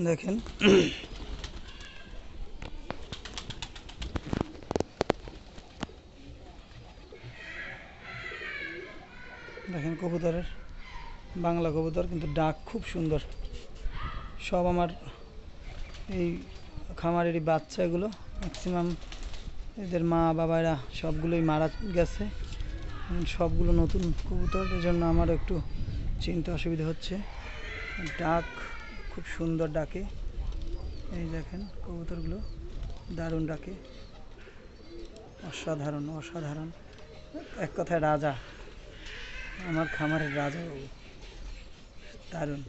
দেখেন দেখেন কবুতরের বাংলা কবুতর, কিন্তু ডাক খুব সুন্দর। সব আমার এই খামারেরই বাচ্চা, এগুলো ম্যাক্সিমাম এদের মা বাবারা সবগুলোই মারা গেছে, সবগুলো নতুন কবুতর, এই জন্য আমার একটু চিনতে অসুবিধা হচ্ছে। ডাক খুব সুন্দর ডাকে, এই দেখেন কবুতরগুলো দারুণ ডাকে, অসাধারণ অসাধারণ, এক কথায় রাজা, আমার খামারের রাজা বাবু, দারুণ।